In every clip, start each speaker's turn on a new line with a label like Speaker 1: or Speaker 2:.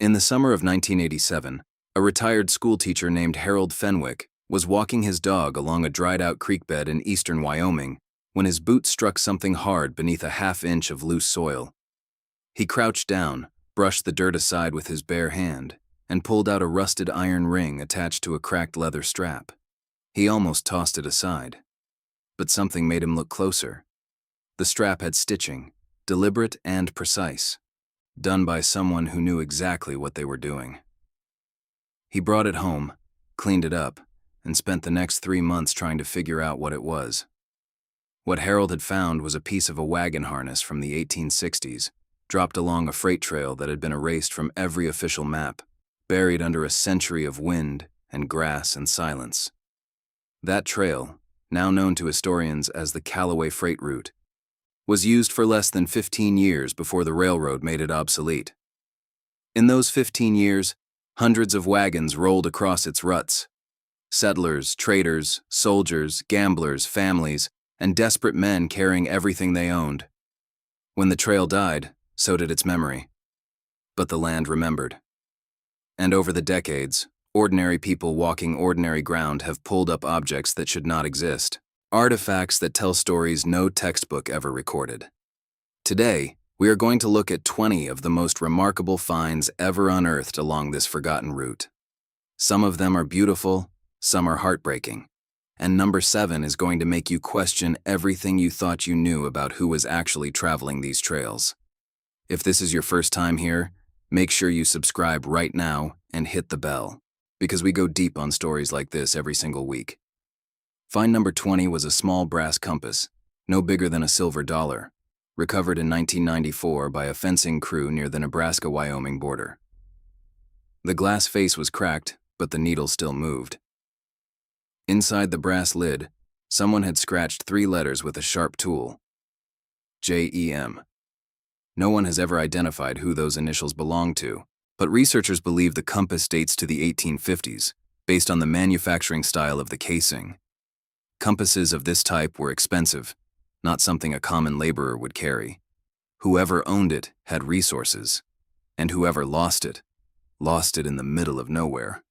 Speaker 1: In the summer of 1987, a retired schoolteacher named Harold Fenwick was walking his dog along a dried-out creek bed in eastern Wyoming when his boot struck something hard beneath a half-inch of loose soil. He crouched down, brushed the dirt aside with his bare hand, and pulled out a rusted iron ring attached to a cracked leather strap. He almost tossed it aside. But something made him look closer. The strap had stitching, deliberate and precise, done by someone who knew exactly what they were doing. He brought it home, cleaned it up, and spent the next 3 months trying to figure out what it was. What Harold had found was a piece of a wagon harness from the 1860s, dropped along a freight trail that had been erased from every official map, buried under a century of wind and grass and silence. That trail, now known to historians as the Callaway Freight Route, was used for less than 15 years before the railroad made it obsolete. In those 15 years, hundreds of wagons rolled across its ruts. Settlers, traders, soldiers, gamblers, families, and desperate men carrying everything they owned. When the trail died, so did its memory. But the land remembered. And over the decades, ordinary people walking ordinary ground have pulled up objects that should not exist, artifacts that tell stories no textbook ever recorded. Today, we are going to look at 20 of the most remarkable finds ever unearthed along this forgotten route. Some of them are beautiful, some are heartbreaking, and number 7 is going to make you question everything you thought you knew about who was actually traveling these trails. If this is your first time here, make sure you subscribe right now and hit the bell, because we go deep on stories like this every single week. Find number 20 was a small brass compass, no bigger than a silver dollar, recovered in 1994 by a fencing crew near the Nebraska-Wyoming border. The glass face was cracked, but the needle still moved. Inside the brass lid, someone had scratched 3 letters with a sharp tool. J-E-M. No one has ever identified who those initials belong to, but researchers believe the compass dates to the 1850s, based on the manufacturing style of the casing. Compasses of this type were expensive, not something a common laborer would carry. Whoever owned it had resources, and whoever lost it in the middle of nowhere.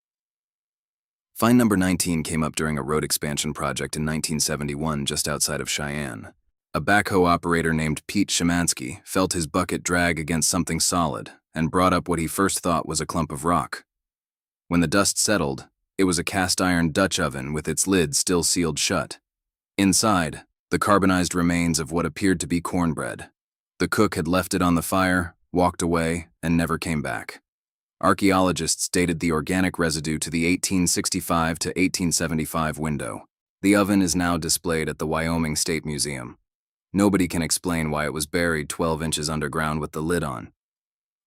Speaker 1: Find number 19 came up during a road expansion project in 1971 just outside of Cheyenne. A backhoe operator named Pete Szymanski felt his bucket drag against something solid and brought up what he first thought was a clump of rock. When the dust settled, it was a cast-iron Dutch oven with its lid still sealed shut. Inside, the carbonized remains of what appeared to be cornbread. The cook had left it on the fire, walked away, and never came back. Archaeologists dated the organic residue to the 1865 to 1875 window. The oven is now displayed at the Wyoming State Museum. Nobody can explain why it was buried 12 inches underground with the lid on.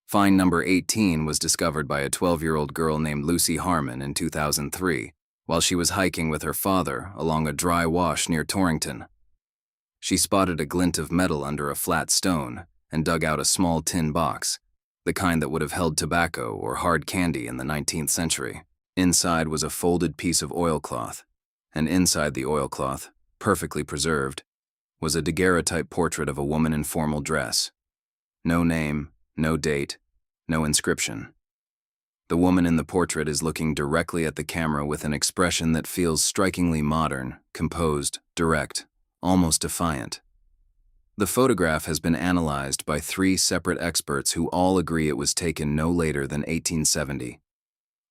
Speaker 1: Find number 18 was discovered by a 12-year-old girl named Lucy Harmon in 2003, while she was hiking with her father along a dry wash near Torrington. She spotted a glint of metal under a flat stone and dug out a small tin box, the kind that would have held tobacco or hard candy in the 19th century. Inside was a folded piece of oilcloth, and inside the oilcloth, perfectly preserved, was a daguerreotype portrait of a woman in formal dress. No name, no date, no inscription. The woman in the portrait is looking directly at the camera with an expression that feels strikingly modern, composed, direct, almost defiant. The photograph has been analyzed by 3 separate experts who all agree it was taken no later than 1870.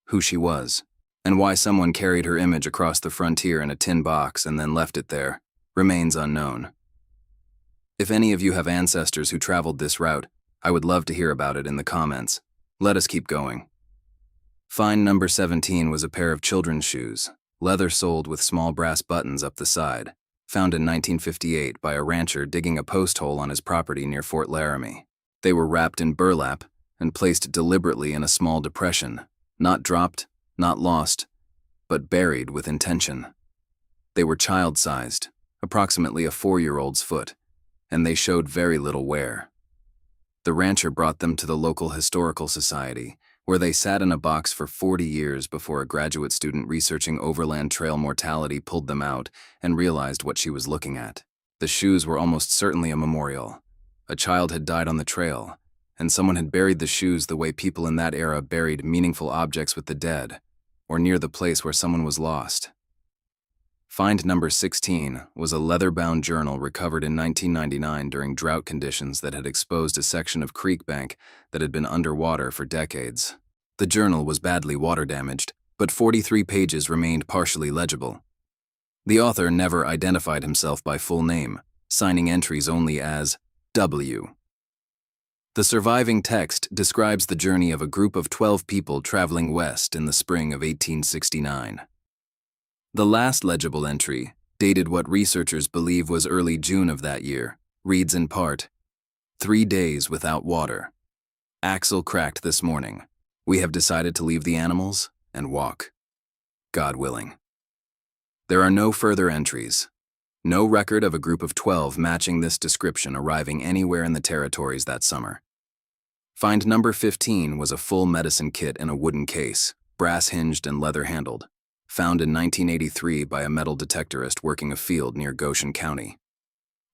Speaker 1: Who she was, and why someone carried her image across the frontier in a tin box and then left it there, remains unknown. If any of you have ancestors who traveled this route, I would love to hear about it in the comments. Let us keep going. Find number 17 was a pair of children's shoes, leather-soled with small brass buttons up the side, found in 1958 by a rancher digging a post hole on his property near Fort Laramie. They were wrapped in burlap and placed deliberately in a small depression, not dropped, not lost, but buried with intention. They were child-sized, approximately a 4-year-old's foot, and they showed very little wear. The rancher brought them to the local historical society, where they sat in a box for 40 years before a graduate student researching overland trail mortality pulled them out and realized what she was looking at. The shoes were almost certainly a memorial. A child had died on the trail, and someone had buried the shoes the way people in that era buried meaningful objects with the dead, or near the place where someone was lost. Find number 16 was a leather-bound journal recovered in 1999 during drought conditions that had exposed a section of creek bank that had been underwater for decades. The journal was badly water-damaged, but 43 pages remained partially legible. The author never identified himself by full name, signing entries only as W. The surviving text describes the journey of a group of 12 people traveling west in the spring of 1869. The last legible entry, dated what researchers believe was early June of that year, reads in part, 3 days without water. Axle cracked this morning. We have decided to leave the animals and walk. God willing. There are no further entries. No record of a group of 12 matching this description arriving anywhere in the territories that summer. Find number 15 was a full medicine kit in a wooden case, brass-hinged and leather-handled, found in 1983 by a metal detectorist working a field near Goshen County.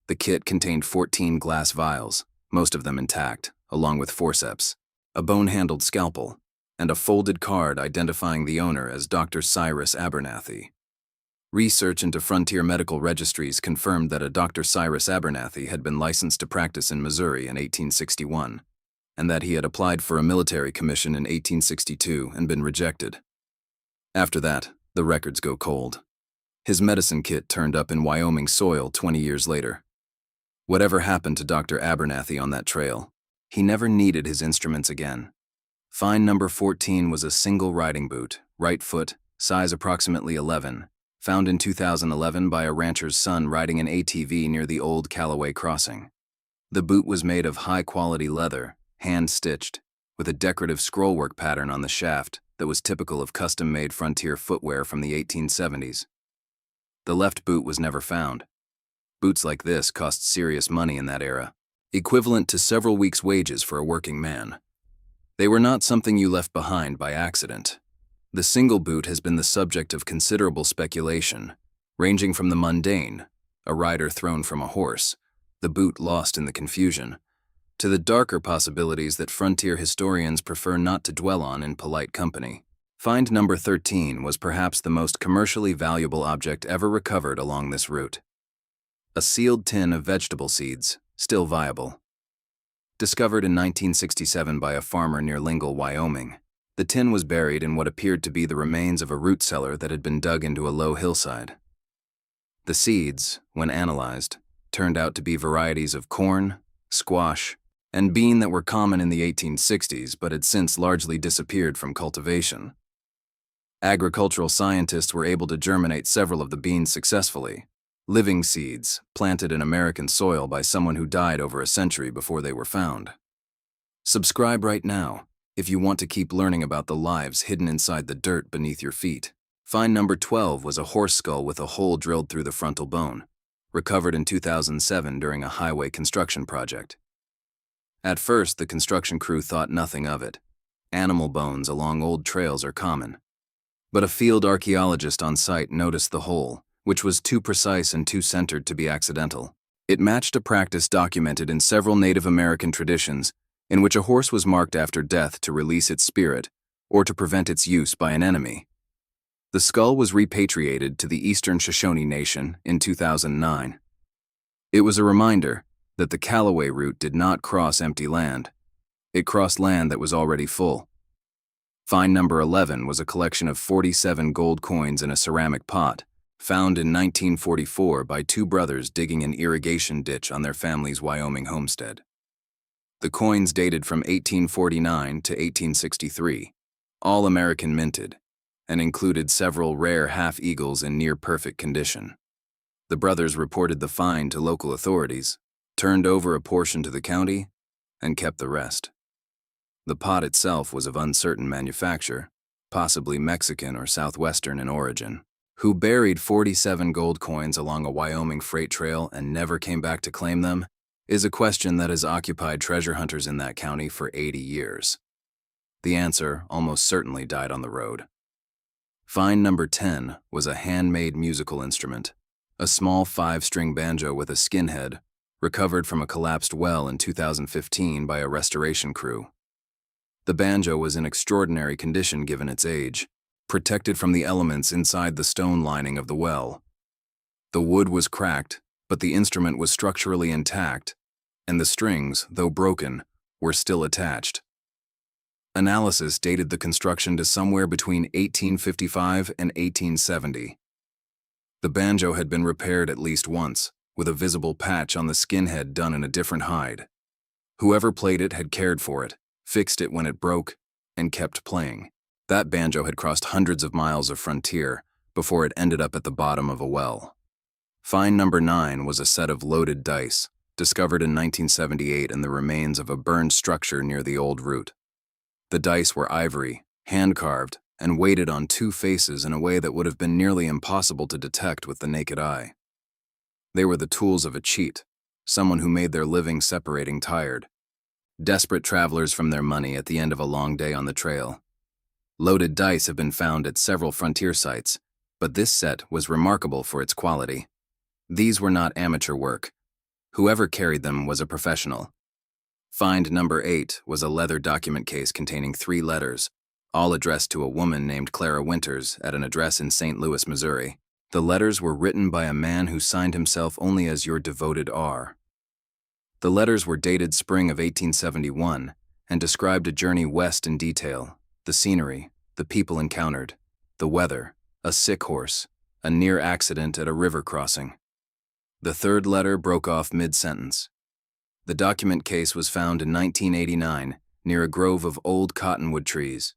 Speaker 1: The kit contained 14 glass vials, most of them intact, along with forceps, a bone-handled scalpel, and a folded card identifying the owner as Dr. Cyrus Abernathy. Research into frontier medical registries confirmed that a Dr. Cyrus Abernathy had been licensed to practice in Missouri in 1861, and that he had applied for a military commission in 1862 and been rejected. After that, the records go cold. His medicine kit turned up in Wyoming soil 20 years later. Whatever happened to Dr. Abernathy on that trail, he never needed his instruments again. Find number 14 was a single riding boot, right foot, size approximately 11, found in 2011 by a rancher's son riding an ATV near the old Callaway Crossing. The boot was made of high-quality leather, hand-stitched, with a decorative scrollwork pattern on the shaft that was typical of custom-made frontier footwear from the 1870s. The left boot was never found. Boots like this cost serious money in that era, equivalent to several weeks' wages for a working man. They were not something you left behind by accident. The single boot has been the subject of considerable speculation, ranging from the mundane, a rider thrown from a horse, the boot lost in the confusion, to the darker possibilities that frontier historians prefer not to dwell on in polite company. Find number 13 was perhaps the most commercially valuable object ever recovered along this route. A sealed tin of vegetable seeds, still viable. Discovered in 1967 by a farmer near Lingle, Wyoming, the tin was buried in what appeared to be the remains of a root cellar that had been dug into a low hillside. The seeds, when analyzed, turned out to be varieties of corn, squash, and bean that were common in the 1860s but had since largely disappeared from cultivation. Agricultural scientists were able to germinate several of the beans successfully, living seeds planted in American soil by someone who died over a century before they were found. Subscribe right now if you want to keep learning about the lives hidden inside the dirt beneath your feet. Find number 12 was a horse skull with a hole drilled through the frontal bone, recovered in 2007 during a highway construction project. At first, the construction crew thought nothing of it. Animal bones along old trails are common. But a field archaeologist on site noticed the hole, which was too precise and too centered to be accidental. It matched a practice documented in several Native American traditions in which a horse was marked after death to release its spirit or to prevent its use by an enemy. The skull was repatriated to the Eastern Shoshone Nation in 2009. It was a reminder that the Callaway route did not cross empty land. It crossed land that was already full. Find number 11 was a collection of 47 gold coins in a ceramic pot, found in 1944 by two brothers digging an irrigation ditch on their family's Wyoming homestead. The coins dated from 1849 to 1863, all American minted, and included several rare half-eagles in near-perfect condition. The brothers reported the find to local authorities, turned over a portion to the county, and kept the rest. The pot itself was of uncertain manufacture, possibly Mexican or Southwestern in origin. Who buried 47 gold coins along a Wyoming freight trail and never came back to claim them is a question that has occupied treasure hunters in that county for 80 years. The answer almost certainly died on the road. Find number 10 was a handmade musical instrument, a small 5-string banjo with a skin head, recovered from a collapsed well in 2015 by a restoration crew. The banjo was in extraordinary condition given its age, protected from the elements inside the stone lining of the well. The wood was cracked, but the instrument was structurally intact, and the strings, though broken, were still attached. Analysis dated the construction to somewhere between 1855 and 1870. The banjo had been repaired at least once, with a visible patch on the skinhead done in a different hide. Whoever played it had cared for it, fixed it when it broke, and kept playing. That banjo had crossed hundreds of miles of frontier before it ended up at the bottom of a well. Find number 9 was a set of loaded dice, discovered in 1978 in the remains of a burned structure near the old route. The dice were ivory, hand-carved, and weighted on 2 faces in a way that would have been nearly impossible to detect with the naked eye. They were the tools of a cheat, someone who made their living separating tired. Desperate travelers from their money at the end of a long day on the trail. Loaded dice have been found at several frontier sites, but this set was remarkable for its quality. These were not amateur work. Whoever carried them was a professional. Find number 8 was a leather document case containing 3 letters, all addressed to a woman named Clara Winters at an address in St. Louis, Missouri. The letters were written by a man who signed himself only as Your Devoted R. The letters were dated spring of 1871 and described a journey west in detail, the scenery, the people encountered, the weather, a sick horse, a near accident at a river crossing. The 3rd letter broke off mid-sentence. The document case was found in 1989 near a grove of old cottonwood trees.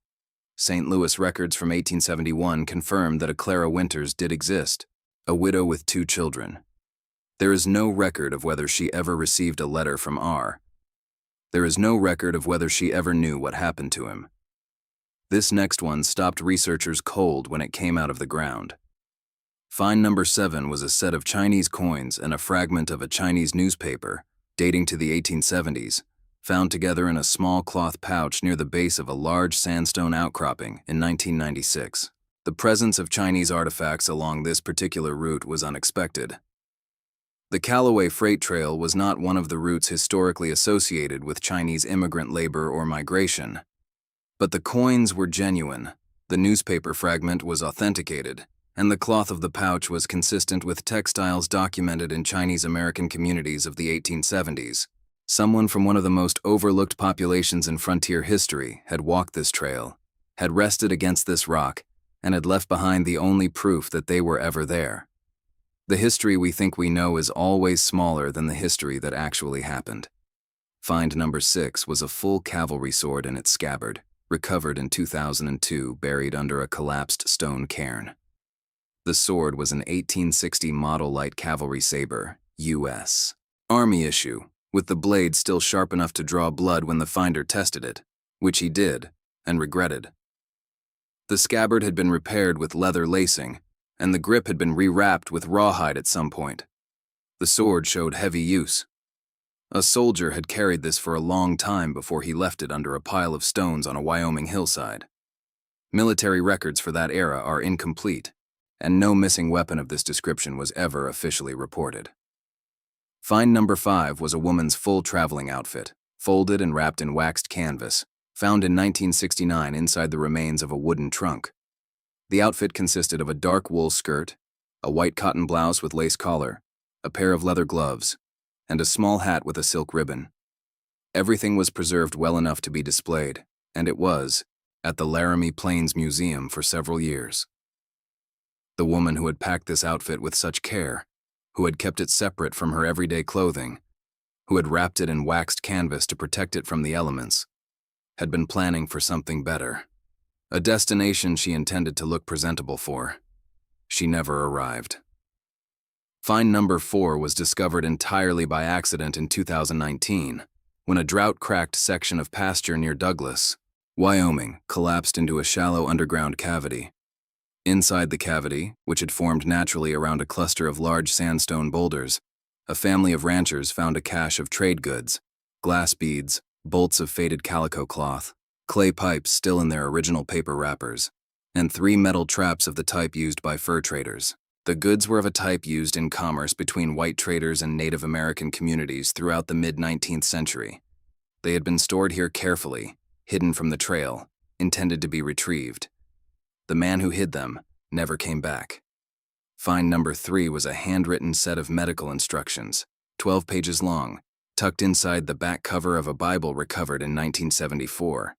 Speaker 1: St. Louis records from 1871 confirmed that a Clara Winters did exist, a widow with 2 children. There is no record of whether she ever received a letter from R. There is no record of whether she ever knew what happened to him. This next one stopped researchers cold when it came out of the ground. Find number 7 was a set of Chinese coins and a fragment of a Chinese newspaper, dating to the 1870s, found together in a small cloth pouch near the base of a large sandstone outcropping in 1996. The presence of Chinese artifacts along this particular route was unexpected. The Callaway Freight Trail was not one of the routes historically associated with Chinese immigrant labor or migration. But the coins were genuine, the newspaper fragment was authenticated, and the cloth of the pouch was consistent with textiles documented in Chinese American communities of the 1870s. Someone from one of the most overlooked populations in frontier history had walked this trail, had rested against this rock, and had left behind the only proof that they were ever there. The history we think we know is always smaller than the history that actually happened. Find number 6 was a full cavalry sword in its scabbard, recovered in 2002, buried under a collapsed stone cairn. The sword was an 1860 model light cavalry saber, U.S. Army issue, with the blade still sharp enough to draw blood when the finder tested it, which he did, and regretted. The scabbard had been repaired with leather lacing, and the grip had been rewrapped with rawhide at some point. The sword showed heavy use. A soldier had carried this for a long time before he left it under a pile of stones on a Wyoming hillside. Military records for that era are incomplete, and no missing weapon of this description was ever officially reported. Find number 5 was a woman's full traveling outfit, folded and wrapped in waxed canvas, found in 1969 inside the remains of a wooden trunk. The outfit consisted of a dark wool skirt, a white cotton blouse with lace collar, a pair of leather gloves, and a small hat with a silk ribbon. Everything was preserved well enough to be displayed, and it was, at the Laramie Plains Museum for several years. The woman who had packed this outfit with such care, who had kept it separate from her everyday clothing, who had wrapped it in waxed canvas to protect it from the elements, had been planning for something better. A destination she intended to look presentable for. She never arrived. Find number 4 was discovered entirely by accident in 2019, when a drought-cracked section of pasture near Douglas, Wyoming, collapsed into a shallow underground cavity. Inside the cavity, which had formed naturally around a cluster of large sandstone boulders, a family of ranchers found a cache of trade goods, glass beads, bolts of faded calico cloth, clay pipes still in their original paper wrappers, and 3 metal traps of the type used by fur traders. The goods were of a type used in commerce between white traders and Native American communities throughout the mid-19th century. They had been stored here carefully, hidden from the trail, intended to be retrieved. The man who hid them never came back. Find number 3 was a handwritten set of medical instructions, 12 pages long, tucked inside the back cover of a Bible recovered in 1974.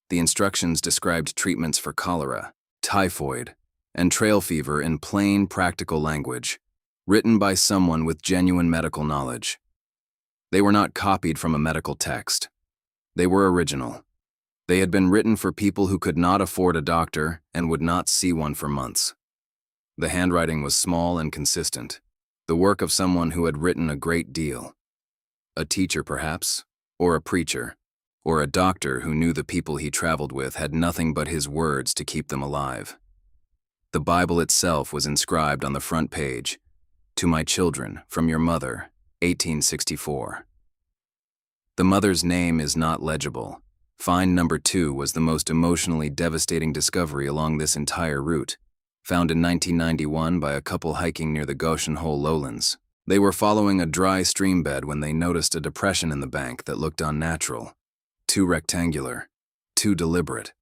Speaker 1: The instructions described treatments for cholera, typhoid, and trail fever in plain, practical language, written by someone with genuine medical knowledge. They were not copied from a medical text. They were original. They had been written for people who could not afford a doctor and would not see one for months. The handwriting was small and consistent, the work of someone who had written a great deal. A teacher, perhaps, or a preacher, or a doctor who knew the people he traveled with had nothing but his words to keep them alive. The Bible itself was inscribed on the front page, "To my children, from your mother, 1864. The mother's name is not legible. Find number 2 was the most emotionally devastating discovery along this entire route, found in 1991 by a couple hiking near the Goshen Hole lowlands. They were following a dry stream bed when they noticed a depression in the bank that looked unnatural, too rectangular, too deliberate.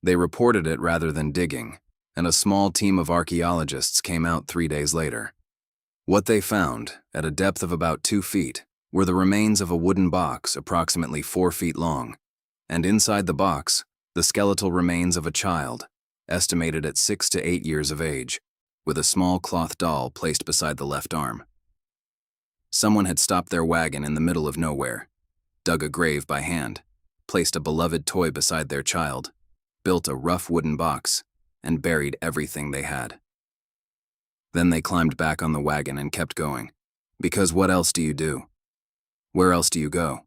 Speaker 1: They reported it rather than digging, and a small team of archaeologists came out 3 days later. What they found, at a depth of about 2 feet, were the remains of a wooden box approximately 4 feet long, and inside the box, the skeletal remains of a child, estimated at 6 to 8 years of age, with a small cloth doll placed beside the left arm. Someone had stopped their wagon in the middle of nowhere, dug a grave by hand, placed a beloved toy beside their child, built a rough wooden box, and buried everything they had. Then they climbed back on the wagon and kept going, because what else do you do? Where else do you go?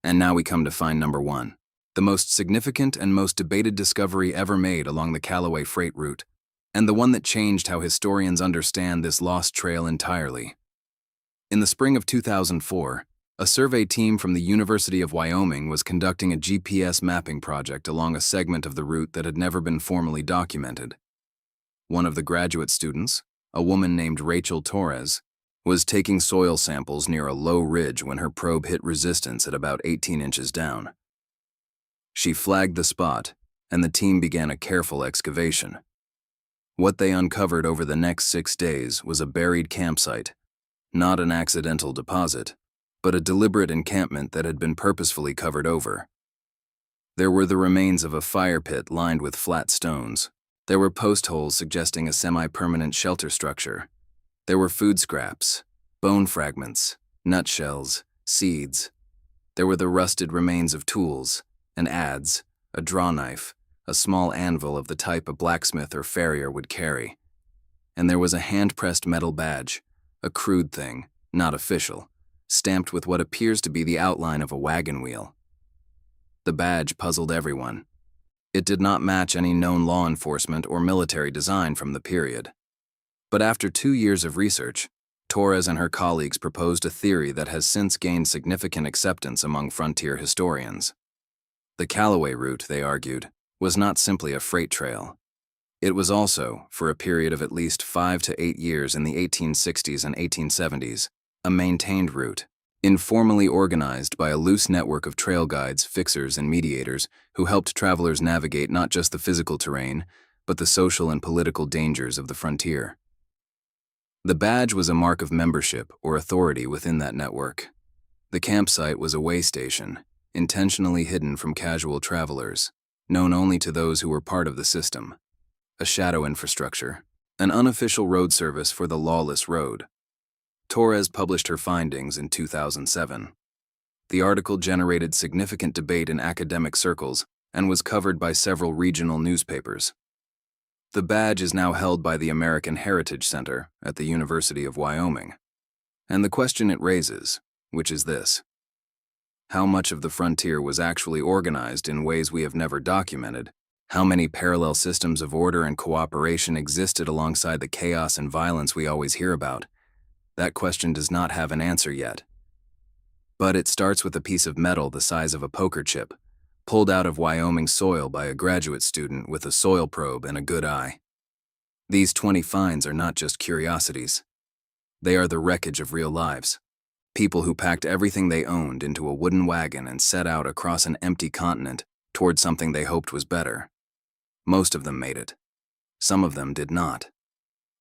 Speaker 1: And now we come to find number 1, the most significant and most debated discovery ever made along the Callaway freight route, and the one that changed how historians understand this lost trail entirely. In the spring of 2004, a survey team from the University of Wyoming was conducting a GPS mapping project along a segment of the route that had never been formally documented. One of the graduate students, a woman named Rachel Torres, was taking soil samples near a low ridge when her probe hit resistance at about 18 inches down. She flagged the spot, and the team began a careful excavation. What they uncovered over the next 6 days was a buried campsite, not an accidental deposit, but a deliberate encampment that had been purposefully covered over. There were the remains of a fire pit lined with flat stones. There were post holes suggesting a semi-permanent shelter structure. There were food scraps, bone fragments, nutshells, seeds. There were the rusted remains of tools, an adze, a draw knife, a small anvil of the type a blacksmith or farrier would carry. And there was a hand-pressed metal badge, a crude thing, not official, stamped with what appears to be the outline of a wagon wheel. The badge puzzled everyone. It did not match any known law enforcement or military design from the period. But after 2 years of research, Torres and her colleagues proposed a theory that has since gained significant acceptance among frontier historians. The Callaway route, they argued, was not simply a freight trail. It was also, for a period of at least 5 to 8 years in the 1860s and 1870s, a maintained route, informally organized by a loose network of trail guides, fixers, and mediators who helped travelers navigate not just the physical terrain, but the social and political dangers of the frontier. The badge was a mark of membership or authority within that network. The campsite was a way station, intentionally hidden from casual travelers, known only to those who were part of the system. A shadow infrastructure, an unofficial road service for the lawless road. Torres published her findings in 2007. The article generated significant debate in academic circles and was covered by several regional newspapers. The badge is now held by the American Heritage Center at the University of Wyoming. And the question it raises, which is this: how much of the frontier was actually organized in ways we have never documented? How many parallel systems of order and cooperation existed alongside the chaos and violence we always hear about? That question does not have an answer yet. But it starts with a piece of metal the size of a poker chip, pulled out of Wyoming soil by a graduate student with a soil probe and a good eye. These 20 finds are not just curiosities. They are the wreckage of real lives. People who packed everything they owned into a wooden wagon and set out across an empty continent toward something they hoped was better. Most of them made it. Some of them did not.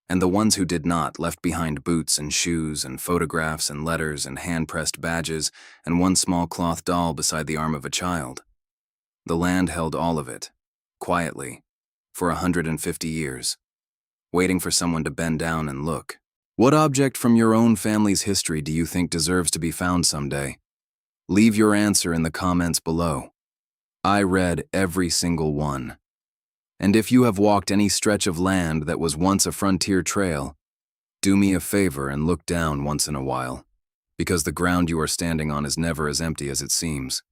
Speaker 1: And the ones who did not left behind boots and shoes and photographs and letters and hand-pressed badges and one small cloth doll beside the arm of a child. The land held all of it, quietly, for 150 years, waiting for someone to bend down and look. What object from your own family's history do you think deserves to be found someday? Leave your answer in the comments below. I read every single one. And if you have walked any stretch of land that was once a frontier trail, do me a favor and look down once in a while, because the ground you are standing on is never as empty as it seems.